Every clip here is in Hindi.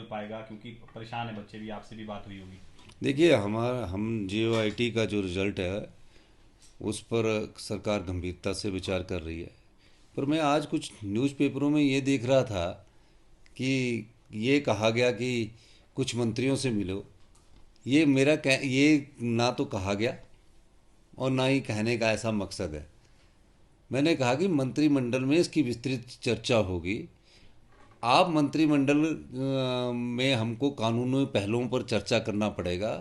पाएगा, क्योंकि परेशान है बच्चे भी, आपसे भी बात हुई होगी। देखिए, हम JOIT का जो रिजल्ट है उस पर सरकार गंभीरता से विचार कर रही है। पर मैं आज कुछ न्यूज़पेपरों में ये देख रहा था कि ये कहा गया कि कुछ मंत्रियों से मिलो। ये ना तो कहा गया और ना ही कहने का ऐसा मकसद है। मैंने कहा कि मंत्रिमंडल में इसकी विस्तृत चर्चा होगी। आप मंत्रिमंडल में हमको कानूनी पहलुओं पर चर्चा करना पड़ेगा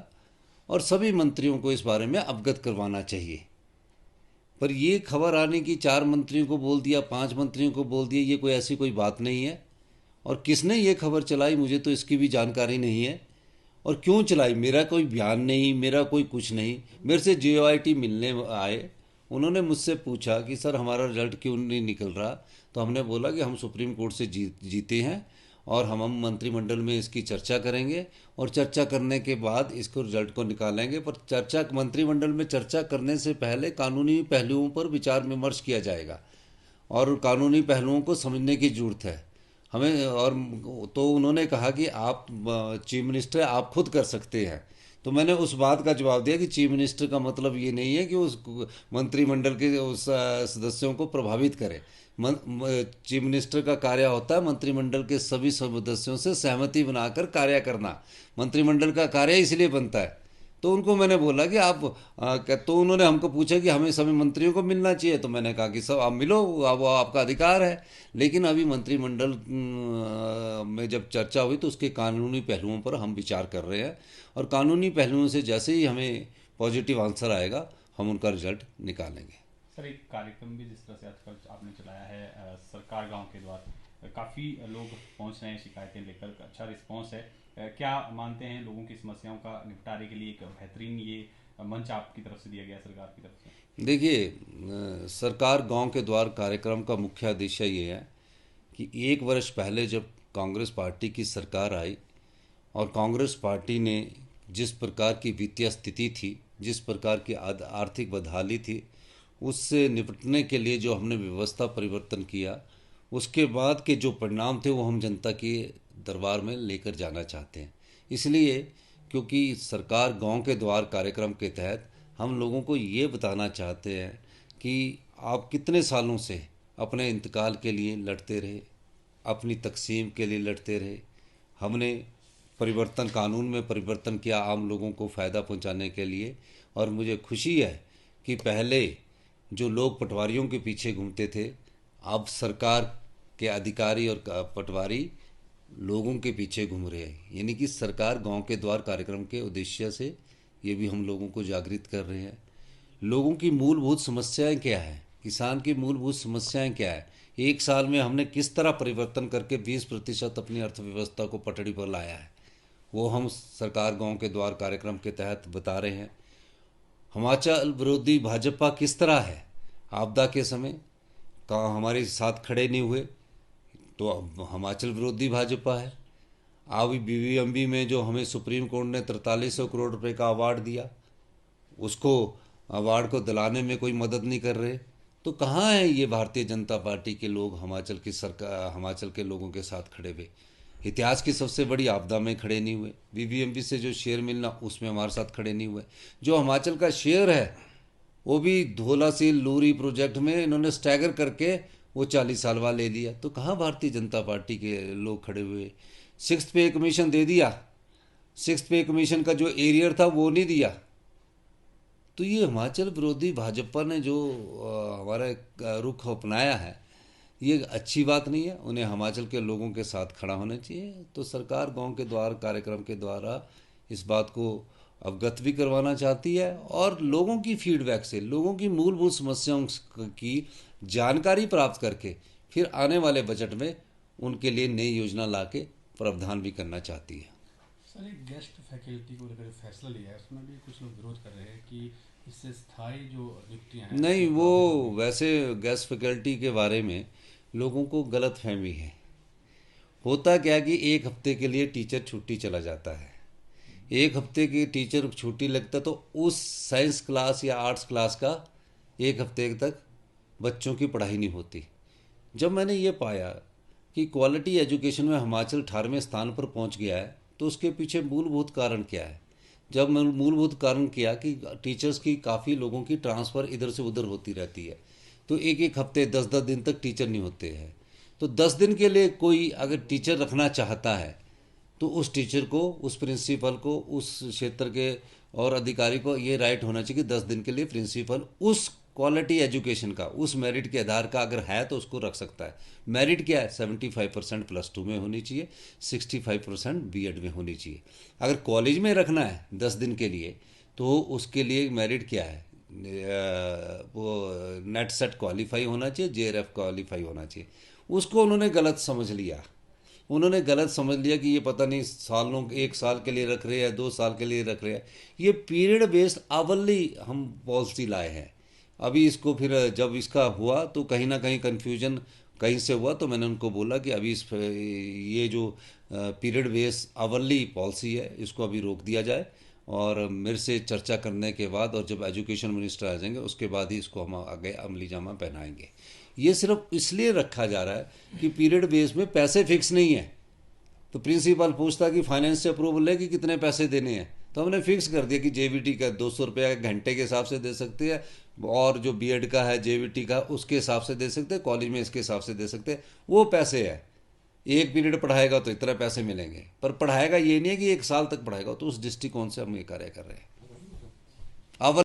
और सभी मंत्रियों को इस बारे में अवगत करवाना चाहिए। पर ये खबर आने की 4 मंत्रियों को बोल दिया, 5 मंत्रियों को बोल दिया, ये कोई ऐसी कोई बात नहीं है। और किसने ये खबर चलाई मुझे तो इसकी भी जानकारी नहीं है। और क्यों चलाई, मेरा कोई बयान नहीं, मेरा कोई कुछ नहीं। मेरे से JOIT मिलने आए, उन्होंने मुझसे पूछा कि सर हमारा रिजल्ट क्यों नहीं निकल रहा। तो हमने बोला कि हम सुप्रीम कोर्ट से जीते हैं और हम मंत्रिमंडल में इसकी चर्चा करेंगे और चर्चा करने के बाद इसको रिजल्ट को निकालेंगे। पर चर्चा मंत्रिमंडल में चर्चा करने से पहले कानूनी पहलुओं पर विचार विमर्श किया जाएगा और कानूनी पहलुओं को समझने की ज़रूरत है हमें। और तो उन्होंने कहा कि आप चीफ मिनिस्टर आप खुद कर सकते हैं। तो मैंने उस बात का जवाब दिया कि चीफ मिनिस्टर का मतलब ये नहीं है कि उस मंत्रिमंडल के उस सदस्यों को प्रभावित करे। चीफ मिनिस्टर का कार्य होता है मंत्रिमंडल के सभी सदस्यों से सहमति बनाकर कार्य करना। मंत्रिमंडल का कार्य इसलिए बनता है। तो उनको मैंने बोला कि तो उन्होंने हमको पूछा कि हमें सभी मंत्रियों को मिलना चाहिए। तो मैंने कहा कि सब आप मिलो, अब वो आपका अधिकार है। लेकिन अभी मंत्रिमंडल में जब चर्चा हुई तो उसके कानूनी पहलुओं पर हम विचार कर रहे हैं और कानूनी पहलुओं से जैसे ही हमें पॉजिटिव आंसर आएगा हम उनका रिजल्ट निकालेंगे। सर, एक कार्यक्रम भी जिस तरह से आजकल आपने चलाया है, सरकार गांव के द्वार, काफ़ी लोग पहुंच रहे हैं शिकायतें लेकर, अच्छा रिस्पांस है। क्या मानते हैं लोगों की समस्याओं का निपटारे के लिए एक बेहतरीन ये मंच आपकी तरफ से दिया गया, सरकार की तरफ से? देखिए, सरकार गांव के द्वार कार्यक्रम का मुख्य उद्देश्य ये है कि 1 वर्ष पहले जब कांग्रेस पार्टी की सरकार आई और कांग्रेस पार्टी ने जिस प्रकार की वित्तीय स्थिति थी, जिस प्रकार की आर्थिक बदहाली थी, उससे निपटने के लिए जो हमने व्यवस्था परिवर्तन किया, उसके बाद के जो परिणाम थे वो हम जनता के दरबार में लेकर जाना चाहते हैं। इसलिए क्योंकि सरकार गांव के द्वार कार्यक्रम के तहत हम लोगों को ये बताना चाहते हैं कि आप कितने सालों से अपने इंतकाल के लिए लड़ते रहे, अपनी तकसीम के लिए लड़ते रहे। हमने परिवर्तन, कानून में परिवर्तन किया आम लोगों को फ़ायदा पहुंचाने के लिए। और मुझे खुशी है कि पहले जो लोग पटवारियों के पीछे घूमते थे, अब सरकार के अधिकारी और पटवारी लोगों के पीछे घूम रहे हैं। यानी कि सरकार गांव के द्वार कार्यक्रम के उद्देश्य से ये भी हम लोगों को जागृत कर रहे हैं। लोगों की मूलभूत समस्याएं क्या है, किसान की मूलभूत समस्याएं क्या है, 1 साल में हमने किस तरह परिवर्तन करके 20% अपनी अर्थव्यवस्था को पटड़ी पर लाया है, वो हम सरकार गांव के द्वार कार्यक्रम के तहत बता रहे हैं। हिमाचल विरोधी भाजपा किस तरह है, आपदा के समय कहाँ हमारे साथ खड़े नहीं हुए, तो अब हिमाचल विरोधी भाजपा है। अभी BBMB में जो हमें सुप्रीम कोर्ट ने 4300 करोड़ रुपए का अवार्ड दिया, उसको अवार्ड को दिलाने में कोई मदद नहीं कर रहे। तो कहाँ है ये भारतीय जनता पार्टी के लोग हिमाचल की सरकार, हिमाचल के लोगों के साथ खड़े हुए? इतिहास की सबसे बड़ी आपदा में खड़े नहीं हुए। BBMP से जो शेयर मिलना उसमें हमारे साथ खड़े नहीं हुए। जो हिमाचल का शेयर है वो भी धोला से लूरी प्रोजेक्ट में इन्होंने स्टैगर करके वो 40 साल बाद ले लिया। तो कहाँ भारतीय जनता पार्टी के लोग खड़े हुए? 6th पे कमीशन दे दिया, 6th पे कमीशन का जो एरियर था वो नहीं दिया। तो ये हिमाचल विरोधी भाजपा ने जो हमारा रुख अपनाया है, ये अच्छी बात नहीं है। उन्हें हिमाचल के लोगों के साथ खड़ा होना चाहिए। तो सरकार गांव के द्वार कार्यक्रम के द्वारा इस बात को अवगत भी करवाना चाहती है और लोगों की फीडबैक से, लोगों की मूलभूत समस्याओं की जानकारी प्राप्त करके फिर आने वाले बजट में उनके लिए नई योजना ला के प्रावधान भी करना चाहती है। सर, एक गेस्ट फैकल्टी को लेकर जो फैसला लिया है उसमें भी कुछ लोग विरोध कर रहे हैं कि इससे स्थायी जो नियुक्तियां हैं नहीं, उसमें वो प्रॉब्लम होगी। वैसे गैस फैकल्टी के बारे में लोगों को गलत फहमी है। होता क्या है कि 1 हफ्ते के लिए टीचर छुट्टी चला जाता है। 1 हफ्ते की टीचर छुट्टी लगता तो उस साइंस क्लास या आर्ट्स क्लास का 1 हफ्ते तक बच्चों की पढ़ाई नहीं होती। जब मैंने ये पाया कि क्वालिटी एजुकेशन में हिमाचल 18वें स्थान पर पहुंच गया है, तो उसके पीछे मूलभूत कारण क्या है? जब मूलभूत कारण किया कि टीचर्स की काफ़ी लोगों की ट्रांसफ़र इधर से उधर होती रहती है, तो एक एक हफ्ते 10-10 दिन तक टीचर नहीं होते हैं। तो 10 दिन के लिए कोई अगर टीचर रखना चाहता है तो उस टीचर को, उस प्रिंसिपल को, उस क्षेत्र के और अधिकारी को ये राइट होना चाहिए कि 10 दिन के लिए प्रिंसिपल उस क्वालिटी एजुकेशन का, उस मेरिट के आधार का अगर है तो उसको रख सकता है। मेरिट क्या है? 75% +2 में होनी चाहिए, 65% बीएड में होनी चाहिए। अगर कॉलेज में रखना है 10 दिन के लिए तो उसके लिए मेरिट क्या है? वो नेट सेट क्वालिफाई होना चाहिए, जेआरएफ क्वालिफाई होना चाहिए। उसको उन्होंने गलत समझ लिया। उन्होंने गलत समझ लिया कि ये पता नहीं सालों, 1 साल के लिए रख रहे हैं, 2 साल के लिए रख रहे हैं। ये पीरियड बेस्ड आवली हम पॉलिसी लाए हैं। अभी इसको फिर जब इसका हुआ तो कहीं ना कहीं कन्फ्यूजन कहीं से हुआ, तो मैंने उनको बोला कि अभी ये जो पीरियड बेस्ड आवली पॉलिसी है इसको अभी रोक दिया जाए, और मेरे से चर्चा करने के बाद और जब एजुकेशन मिनिस्टर आ जाएंगे उसके बाद ही इसको हम आगे अमली जामा पहनाएंगे। ये सिर्फ इसलिए रखा जा रहा है कि पीरियड बेस में पैसे फिक्स नहीं है। तो प्रिंसिपल पूछता कि फाइनेंस से अप्रूवल है कि कितने पैसे देने हैं, तो हमने फिक्स कर दिया कि जेवीटी का 200 रुपया घंटे के हिसाब से दे सकते हैं, और जो बीएड का है जेवीटी का उसके हिसाब से दे सकते हैं, कॉलेज में इसके हिसाब से दे सकते हैं। वो पैसे है, एक पीरियड पढ़ाएगा तो इतना पैसे मिलेंगे, पर पढ़ाएगा ये नहीं है कि 1 साल तक पढ़ाएगा। तो उस दृष्टिकोण से हम ये कार्य कर रहे हैं। अब